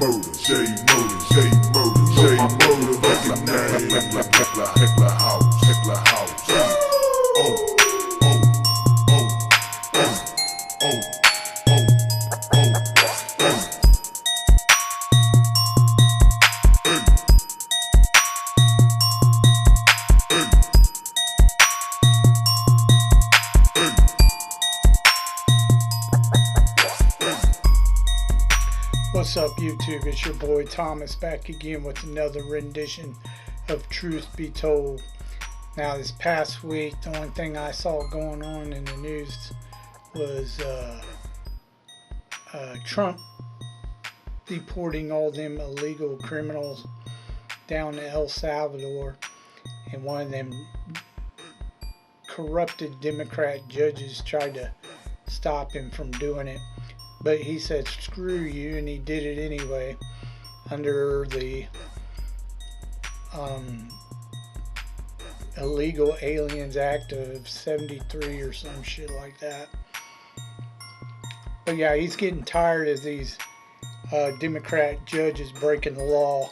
Motor, J Motor, J Motor, J Motor, recognize Heckler House, Heckler House. Oh, oh, oh, oh, oh, oh, oh, oh. What's up, YouTube? It's your boy Thomas back again with another rendition of Truth Be Told. Now, this past week, the only thing I saw going on in the news was Trump deporting all them illegal criminals down to El Salvador, and one of them corrupted Democrat judges tried to stop him from doing it. But he said, screw you, and he did it anyway under the Illegal Aliens Act of 73 or some shit like that. But yeah, he's getting tired of these Democrat judges breaking the law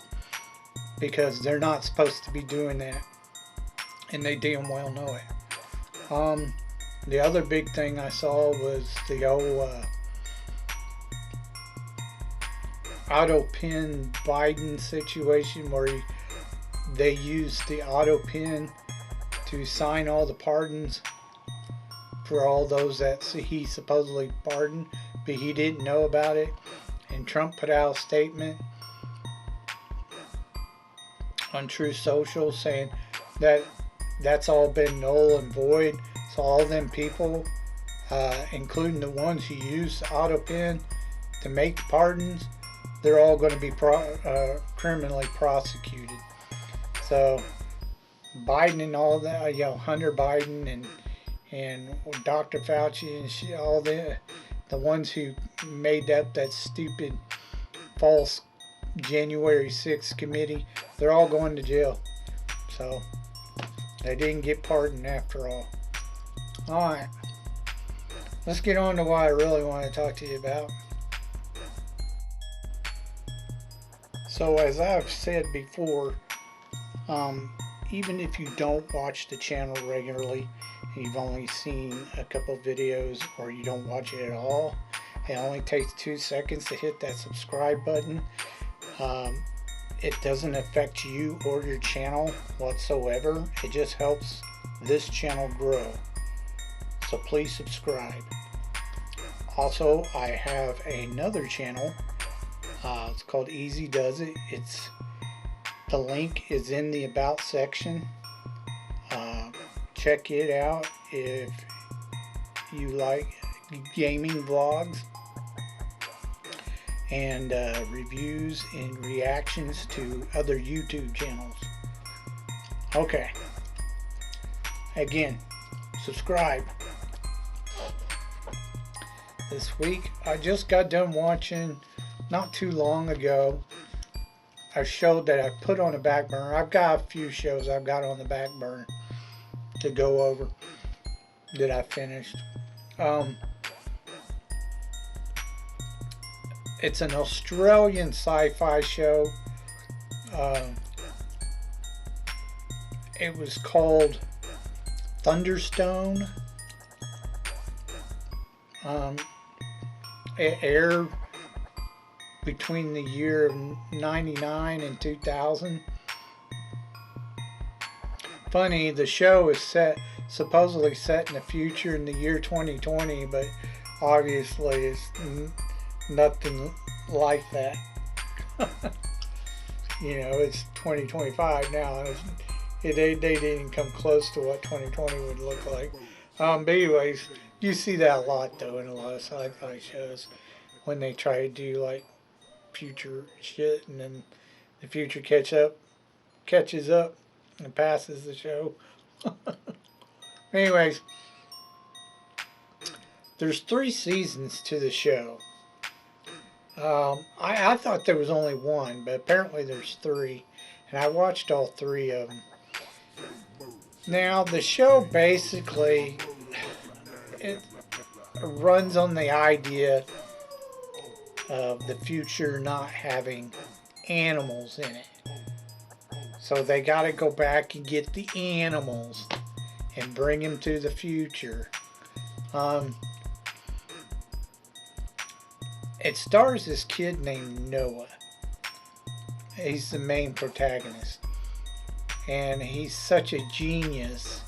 because they're not supposed to be doing that. And they damn well know it. The other big thing I saw was the old auto pen Biden situation where they used the auto pen to sign all the pardons for all those that he supposedly pardoned, but he didn't know about it. And Trump put out a statement on True Social saying that that's all been null and void. So all them people, including the ones who used the auto pen to make the pardons, they're all going to be criminally prosecuted. So Biden and all that, Hunter Biden and Dr. Fauci and all the ones who made up that stupid false January 6th committee, they're all going to jail. So they didn't get pardoned after all. Alright, let's get on to what I really want to talk to you about. So as I've said before, even if you don't watch the channel regularly and you've only seen a couple videos or you don't watch it at all, it only takes 2 seconds to hit that subscribe button. It doesn't affect you or your channel whatsoever. It just helps this channel grow. So please subscribe. Also, I have another channel. It's called Easy Does It. The link is in the About section. Check it out if you like gaming vlogs and reviews and reactions to other YouTube channels. Okay. Again, subscribe. This week, I just got done watching, not too long ago, a show that I put on the back burner. I've got a few shows I've got on the back burner to go over that I finished. It's an Australian sci-fi show. It was called Thunderstone. It aired between the year of 99 and 2000. Funny, the show is supposedly set in the future in the year 2020, but obviously it's nothing like that. It's 2025 now. They didn't come close to what 2020 would look like. But anyways, you see that a lot though in a lot of sci-fi shows when they try to do like future shit, and then the future catches up and passes the show. Anyways, there's 3 seasons to the show. I thought there was only 1, but apparently there's 3, and I watched all 3 of them. Now the show basically it runs on the idea of the future not having animals in it. So they got to go back and get the animals and bring them to the future. It stars this kid named Noah. He's the main protagonist. And he's such a genius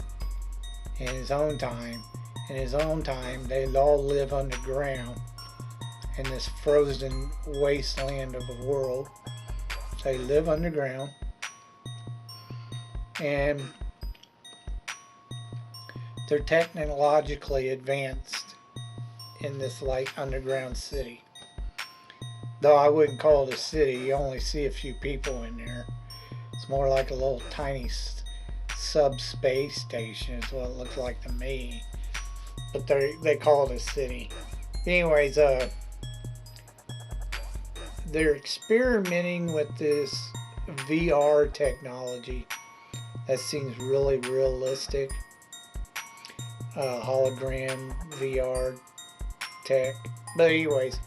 in his own time. In his own time, they all live underground in this frozen wasteland of a world. They live underground. And they're technologically advanced in this like underground city. Though I wouldn't call it a city, you only see a few people in there. It's more like a little tiny sub-space station is what it looks like to me. But they call it a city. Anyways, they're experimenting with this VR technology that seems really realistic. Hologram VR tech. But anyways,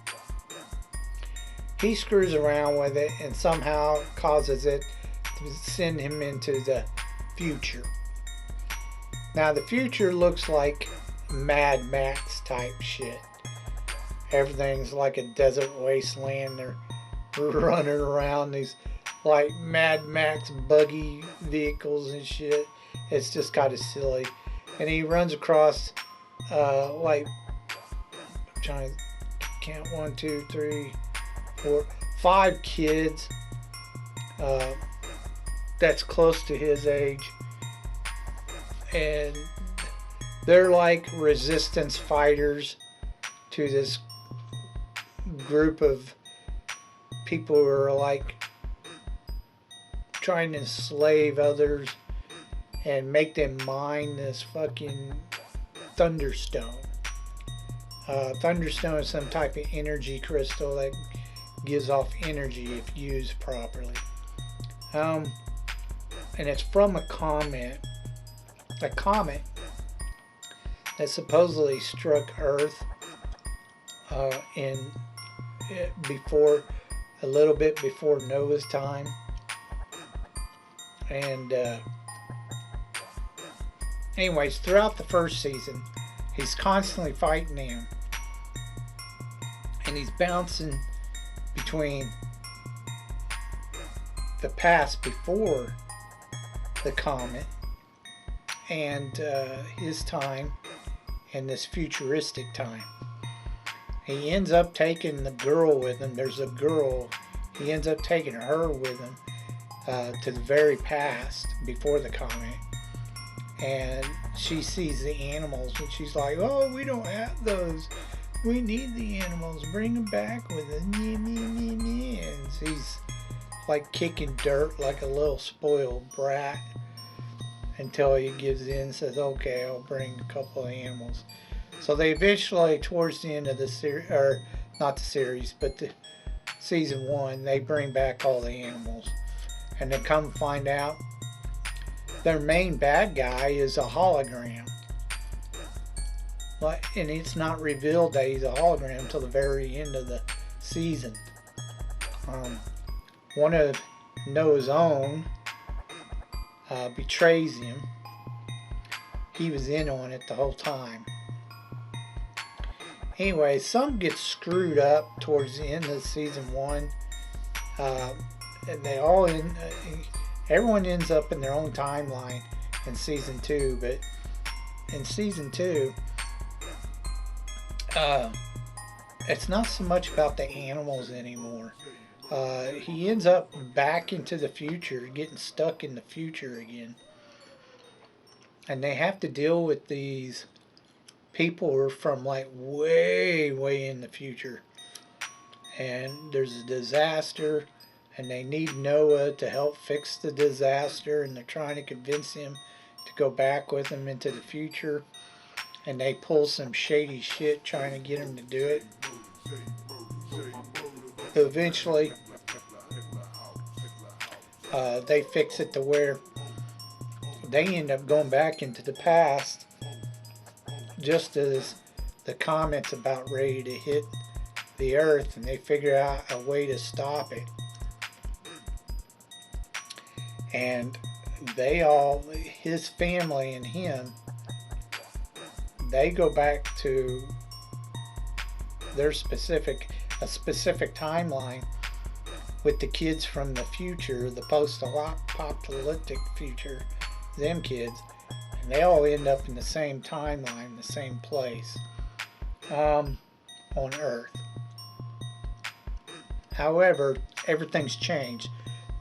he screws around with it and somehow causes it to send him into the future. Now the future looks like Mad Max type shit. Everything's like a desert wasteland. They're running around these like Mad Max buggy vehicles and shit. It's just kind of silly. And he runs across like, I'm trying to count 1, 2, 3, 4, 5 kids that's close to his age, and they're like resistance fighters to this group of people who are like trying to enslave others and make them mine this fucking Thunderstone. Thunderstone is some type of energy crystal that gives off energy if used properly. And it's from a comet that supposedly struck Earth in a little bit before Noah's time. And anyways, throughout the first season, he's constantly fighting him. And he's bouncing between the past before the comet and his time and this futuristic time. He ends up taking the girl with him. There's a girl. He ends up taking her with him to the very past before the comet. And she sees the animals and she's like, oh, we don't have those. We need the animals. Bring them back with us. And he's like kicking dirt like a little spoiled brat until he gives in and says, okay, I'll bring a couple of animals. So they eventually, towards the end of the series, or not the series, but the season 1, they bring back all the animals. And they come find out their main bad guy is a hologram. And it's not revealed that he's a hologram until the very end of the season. One of Noah's own betrays him. He was in on it the whole time. Anyway, some get screwed up towards the end of season 1. And they all everyone ends up in their own timeline in season 2. But in season 2, it's not so much about the animals anymore. He ends up back into the future, getting stuck in the future again. And they have to deal with these people who are from like way, way in the future. And there's a disaster, and they need Noah to help fix the disaster, and they're trying to convince him to go back with them into the future. And they pull some shady shit trying to get him to do it. Eventually, they fix it to where they end up going back into the past just as the comet's about ready to hit the Earth, and they figure out a way to stop it. And his family and him, they go back to a specific timeline with the kids from the future, the post-apocalyptic future, them kids, and they all end up in the same timeline, the same place, on Earth. However, everything's changed.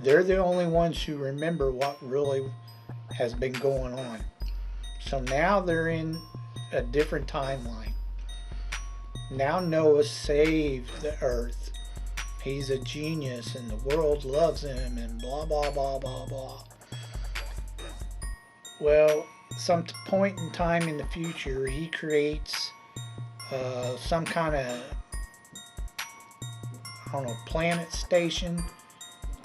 They're the only ones who remember what really has been going on. So now they're in a different timeline. Now Noah saved the Earth. He's a genius and the world loves him and blah, blah, blah, blah, blah. Well, some point in time in the future, he creates some kind of, I don't know, planet station,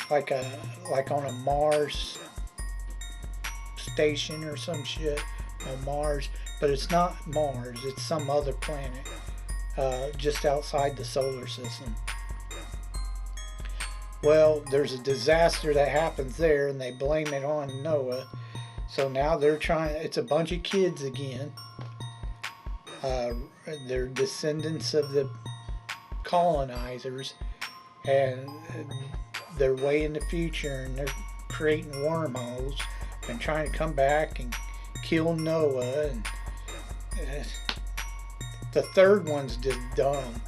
like on a Mars station or some shit on Mars, but it's not Mars, it's some other planet just outside the solar system. Well, there's a disaster that happens there and they blame it on Noah. So now it's a bunch of kids again. They're descendants of the colonizers, and they're way in the future, and they're creating wormholes and trying to come back and kill Noah. And the third one's just dumb.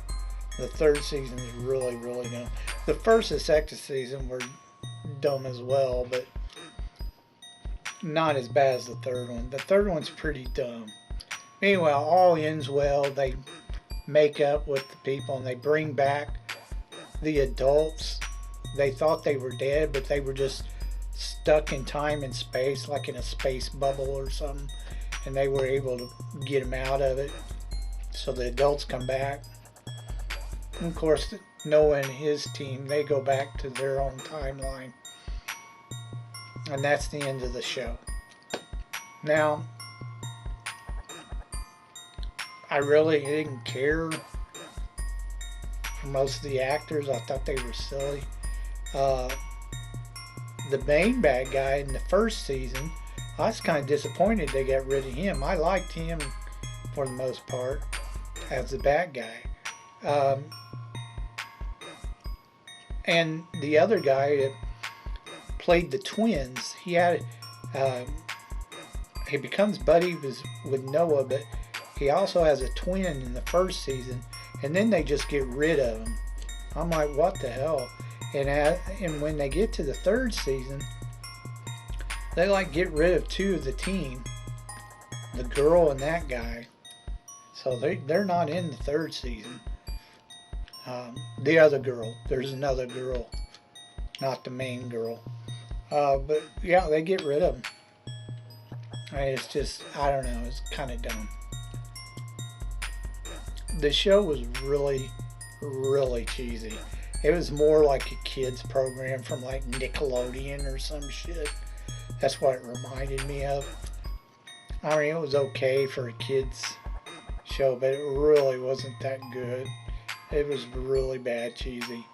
The third season is really, really dumb. The first and second season were dumb as well, but not as bad as the third one. The third one's pretty dumb. Meanwhile, all ends well. They make up with the people and they bring back the adults. They thought they were dead, but they were just stuck in time and space, like in a space bubble or something, and they were able to get them out of it. So the adults come back. And of course, Noah and his team, they go back to their own timeline. And that's the end of the show. Now, I really didn't care for most of the actors. I thought they were silly. The main bad guy in the first season, I was kind of disappointed they got rid of him. I liked him for the most part as the bad guy. And the other guy that played the twins, he becomes buddy with Noah, but he also has a twin in the first season, and then they just get rid of him. I'm like, what the hell? And when they get to the third season, they like get rid of two of the team, the girl and that guy. So they're not in the third season. The other girl, there's another girl, not the main girl. But yeah, they get rid of them. It's just, I don't know, it's kind of dumb. The show was really, really cheesy. It was more like a kid's program from like Nickelodeon or some shit. That's what it reminded me of. I mean, it was okay for a kid's show, but it really wasn't that good. It was really bad cheesy.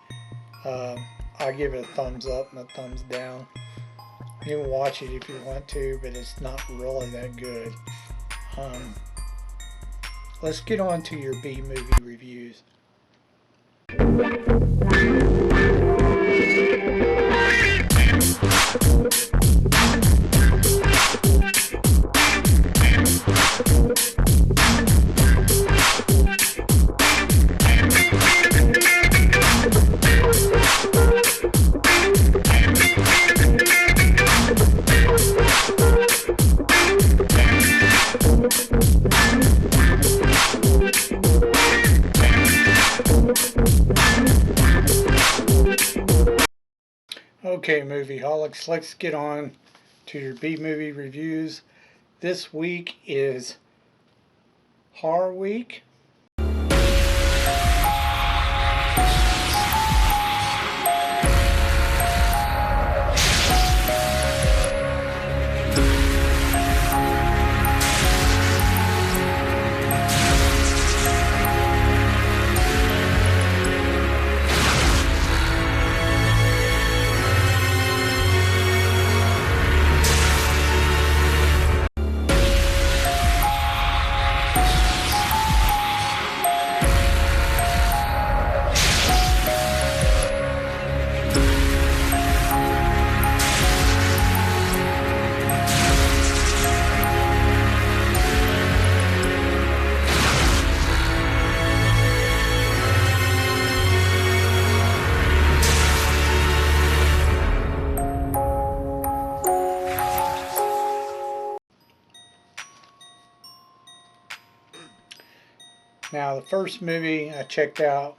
I give it a thumbs up and a thumbs down. You can watch it if you want to, but it's not really that good. Let's get on to your B-movie reviews. Okay, Movieholics, let's get on to your B-movie reviews. This week is Horror Week. Now, the first movie I checked out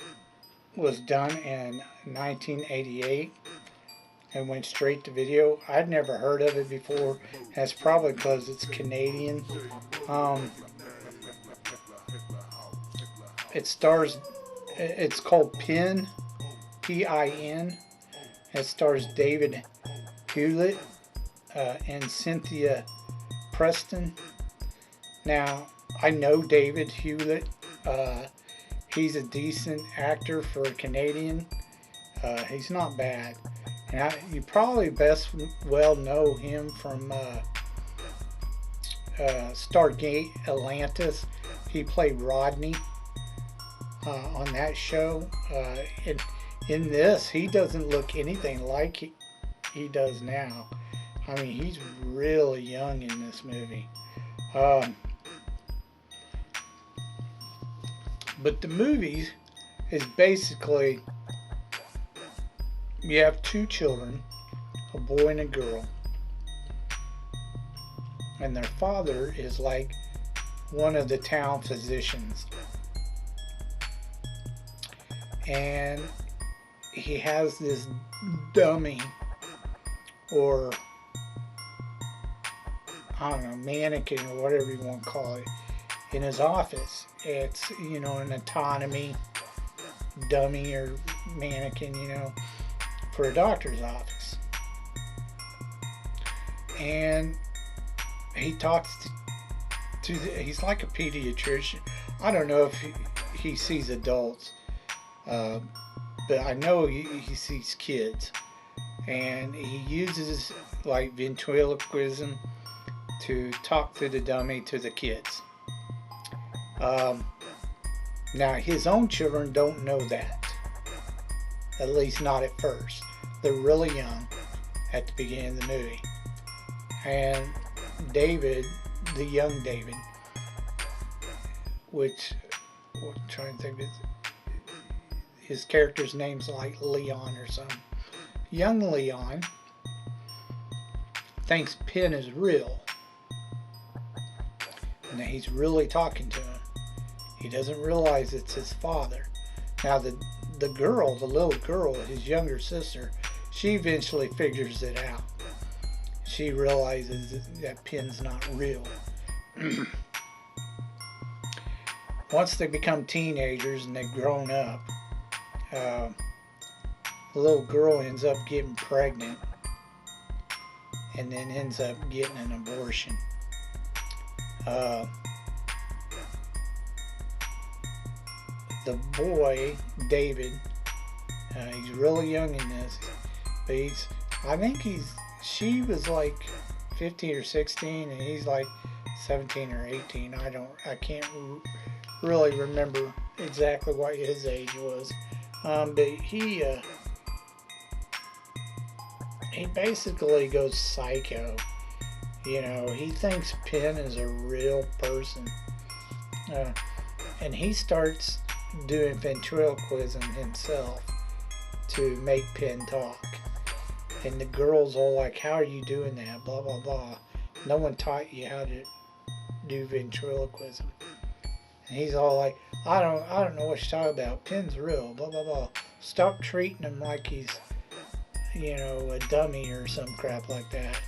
was done in 1988 and went straight to video. I'd never heard of it before. That's probably because it's Canadian. Um, it stars. It's called Pin, Pin. It stars David Hewlett and Cynthia Preston. Now, I know David Hewlett. He's a decent actor for a Canadian. He's not bad. And you probably best well know him from Stargate Atlantis. He played Rodney on that show. In this, he doesn't look anything like he does now. I mean, he's really young in this movie. But the movie is basically, you have two children, a boy and a girl, and their father is like one of the town physicians, and he has this dummy, or I don't know, mannequin or whatever you want to call it, in his office. It's, an autonomy dummy or mannequin, for a doctor's office. And he talks he's like a pediatrician. I don't know if he sees adults, but I know he sees kids. And he uses like ventriloquism to talk to the dummy to the kids. Now, his own children don't know that. At least not at first. They're really young at the beginning of the movie. And David, the young David, which, I'm trying to think of his character's name's like Leon or something. Young Leon thinks Penn is real. And that he's really talking to him. He doesn't realize it's his father. Now the girl, the little girl, his younger sister, she eventually figures it out. She realizes that Penn's not real. Once they become teenagers and they've grown up, the little girl ends up getting pregnant and then ends up getting an abortion. The boy, David, he's really young in this, but she was like 15 or 16 and he's like 17 or 18. I can't really remember exactly what his age was. But he basically goes psycho. He thinks Penn is a real person. And he starts doing ventriloquism himself to make Penn talk. And the girl's all like, how are you doing that? Blah, blah, blah. No one taught you how to do ventriloquism. And he's all like, I don't know what you're talking about. Penn's real, blah, blah, blah. Stop treating him like he's, a dummy or some crap like that.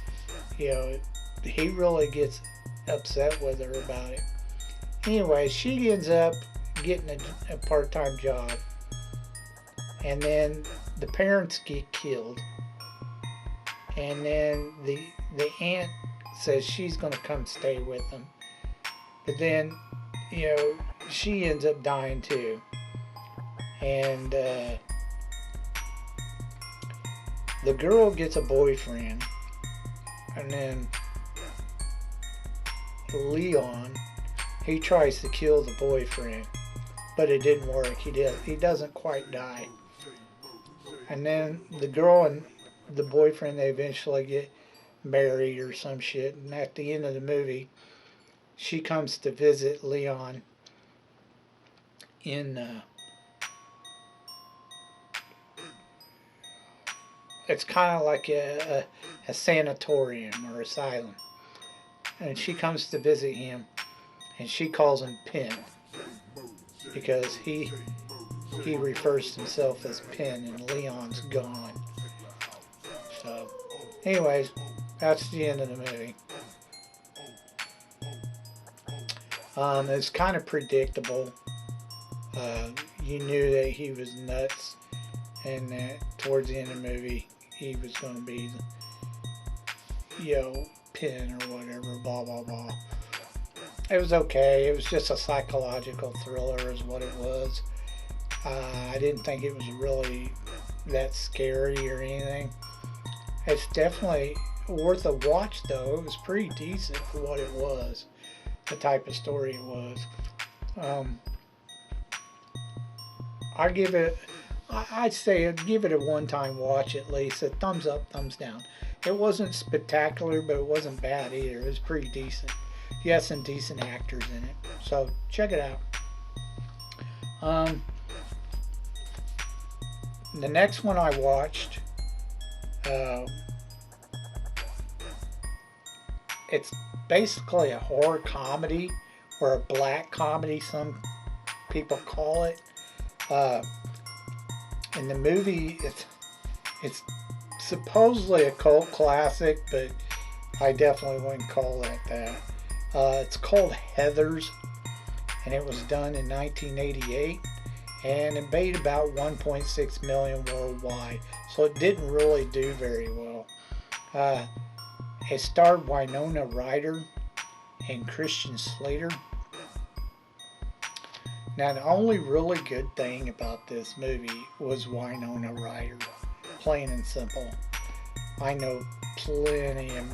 He really gets upset with her about it. Anyway, she ends up getting a part-time job. And then the parents get killed. And then the aunt says she's going to come stay with them. But then, she ends up dying too. And the girl gets a boyfriend. And then Leon, he tries to kill the boyfriend. But it didn't work. He doesn't quite die. And then the girl and the boyfriend, they eventually get married or some shit. And at the end of the movie, she comes to visit Leon in it's kind of like a sanatorium or asylum. And she comes to visit him, and she calls him Penn. because he refers to himself as Penn and Leon's gone. So, anyways, that's the end of the movie. It's kind of predictable. You knew that he was nuts, and that towards the end of the movie, he was going to be, Penn or whatever, blah, blah, blah. It was okay. It was just a psychological thriller is what it was. I didn't think it was really that scary or anything. It's definitely worth a watch, though. It was pretty decent for what it was, the type of story it was. I'd say I'd give it a one-time watch at least. A thumbs up, thumbs down. It wasn't spectacular, but it wasn't bad either. It was pretty decent. You have some decent actors in it, so check it out. The next one I watched, it's basically a horror comedy, or a black comedy, some people call it. In the movie, it's supposedly a cult classic, but I definitely wouldn't call it that. It's called Heathers, and it was done in 1988, and it made about 1.6 million worldwide, so it didn't really do very well. It starred Winona Ryder and Christian Slater. Now, the only really good thing about this movie was Winona Ryder, plain and simple. I know plenty of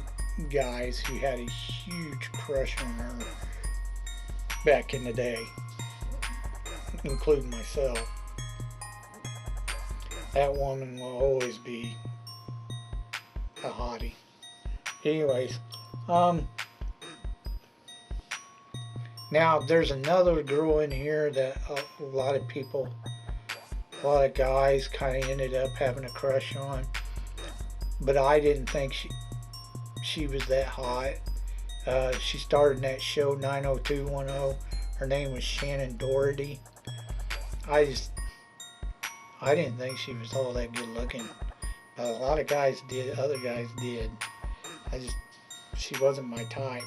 guys who had a huge crush on her back in the day, including myself. That woman will always be a hottie. Anyways, now there's another girl in here that a lot of guys kind of ended up having a crush on, but I didn't think she was that hot. She starred in that show 90210. Her name was Shannon Doherty. I didn't think she was all that good looking. A lot of guys did, other guys did. She wasn't my type.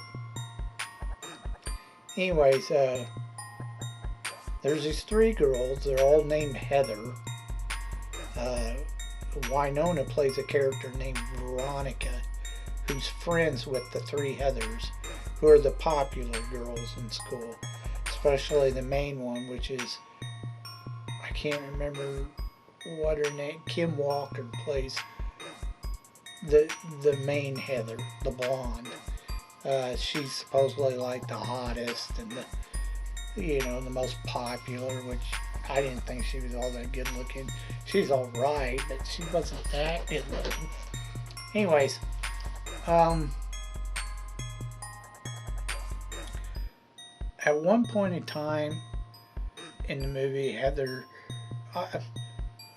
Anyways, there's these three girls. They're all named Heather. Winona plays a character named Veronica, who's friends with the three Heathers, who are the popular girls in school, especially the main one, which is, I can't remember what her name, Kim Walker plays the main Heather, the blonde. She's supposedly like the hottest and the most popular, which I didn't think she was all that good looking. She's alright, but she wasn't that good looking. Anyways, at one point in time in the movie,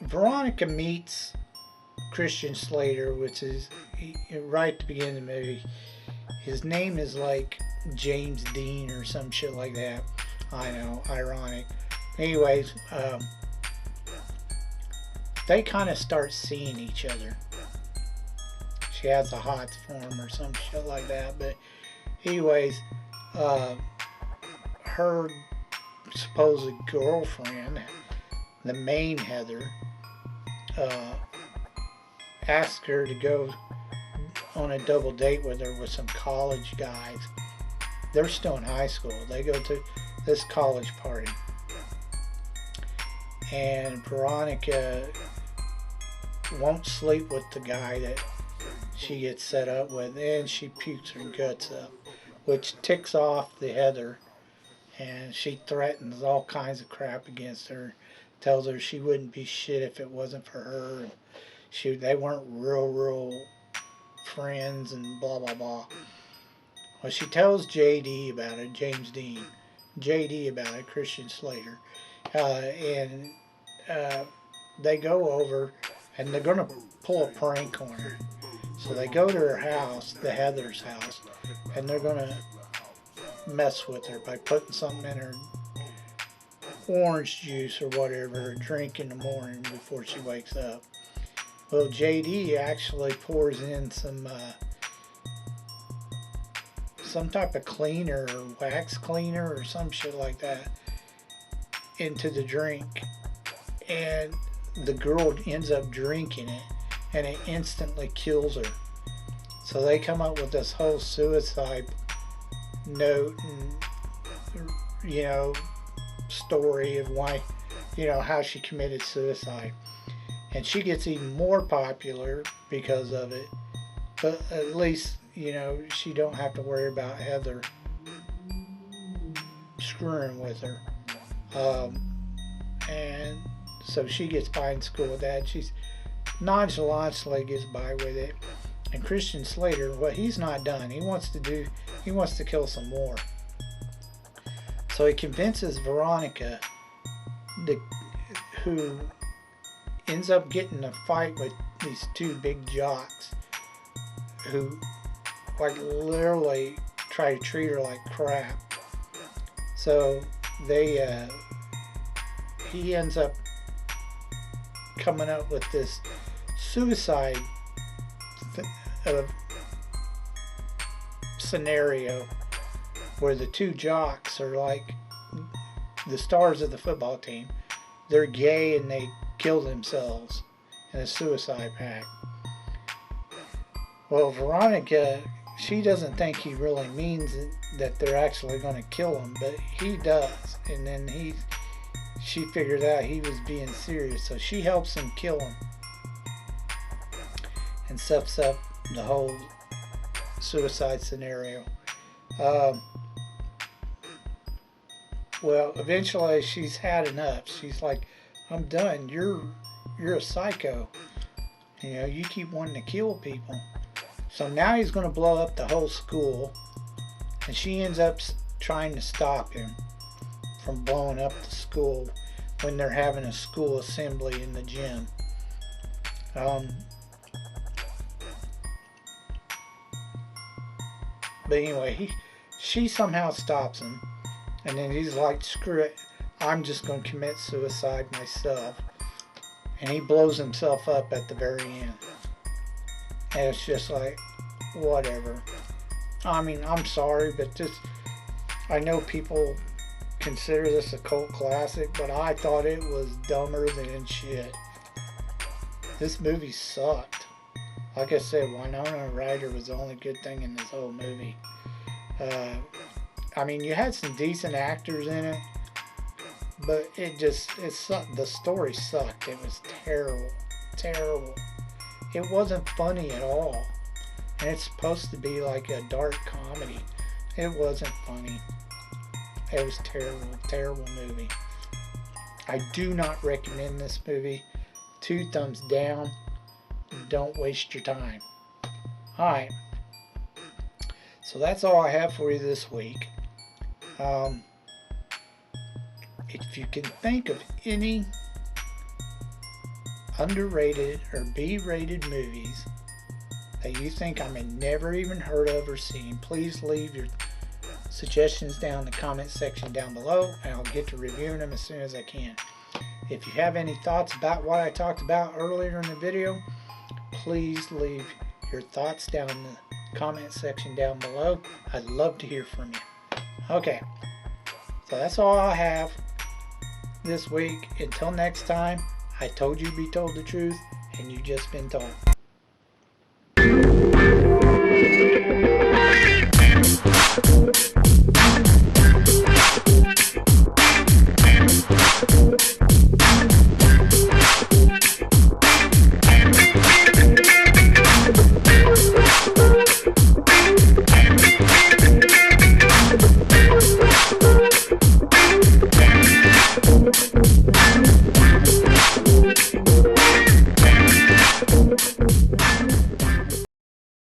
Veronica meets Christian Slater, which is right at the beginning of the movie. His name is like James Dean or some shit like that. I know, ironic. Anyways, they kind of start seeing each other. She has a hots for him or some shit like that. But anyways, her supposed girlfriend, the main Heather, asked her to go on a double date with her with some college guys. They're still in high school. They go to this college party, and Veronica won't sleep with the guy that she gets set up with, and she pukes her guts up, which ticks off the Heather, and she threatens all kinds of crap against her, tells her she wouldn't be shit if it wasn't for her, and they weren't real friends, and blah blah blah. Well, she tells JD about it, James Dean, JD about it, Christian Slater, and they go over, and they're gonna pull a prank on her. So they go to her house, the Heather's house, and they're gonna mess with her by putting something in her orange juice or whatever, drink in the morning before she wakes up. Well, JD actually pours in some type of cleaner or wax cleaner or some shit like that into the drink, and the girl ends up drinking it, and it instantly kills her. So they come up with this whole suicide note and, you know, story of why, you know, how she committed suicide. And she gets even more popular because of it, but at least, you know, she don't have to worry about Heather screwing with her. And so she gets by in school with that. She's nonchalantly gets by with it. And Christian Slater, well, he's not done. He wants to kill some more. So he convinces Veronica, who ends up getting a fight with these two big jocks who like literally try to treat her like crap. So he ends up coming up with this suicide scenario where the two jocks are like the stars of the football team. They're gay and they kill themselves in a suicide pact. Well, Veronica, she doesn't think he really means it, that they're actually going to kill him, but he does. And then she figured out he was being serious, so she helps him kill him and sets up the whole suicide scenario. Well, eventually she's had enough. She's like, I'm done. You're a psycho. You know, you keep wanting to kill people. So now he's going to blow up the whole school, and she ends up trying to stop him from blowing up the school when they're having a school assembly in the gym. But anyway, she somehow stops him, and then he's like, screw it, I'm just going to commit suicide myself. And he blows himself up at the very end. And it's just like, whatever. I mean, I'm sorry, but I know people consider this a cult classic, but I thought it was dumber than shit. This movie sucked. Like I said, Winona Ryder was the only good thing in this whole movie. I mean, you had some decent actors in it, but it sucked. The story sucked. It was terrible. It wasn't funny at all. And it's supposed to be like a dark comedy. It wasn't funny. It was terrible movie. I do not recommend this movie. 2 thumbs down. Don't waste your time. Alright. So that's all I have for you this week. If you can think of any underrated or B-rated movies that you think I may never even heard of or seen, please leave your suggestions down in the comment section down below, and I'll get to reviewing them as soon as I can. If you have any thoughts about what I talked about earlier in the video, please leave your thoughts down in the comment section down below. I'd love to hear from you. Okay, so that's all I have this week. Until next time, I told you be told the truth, and you just been told.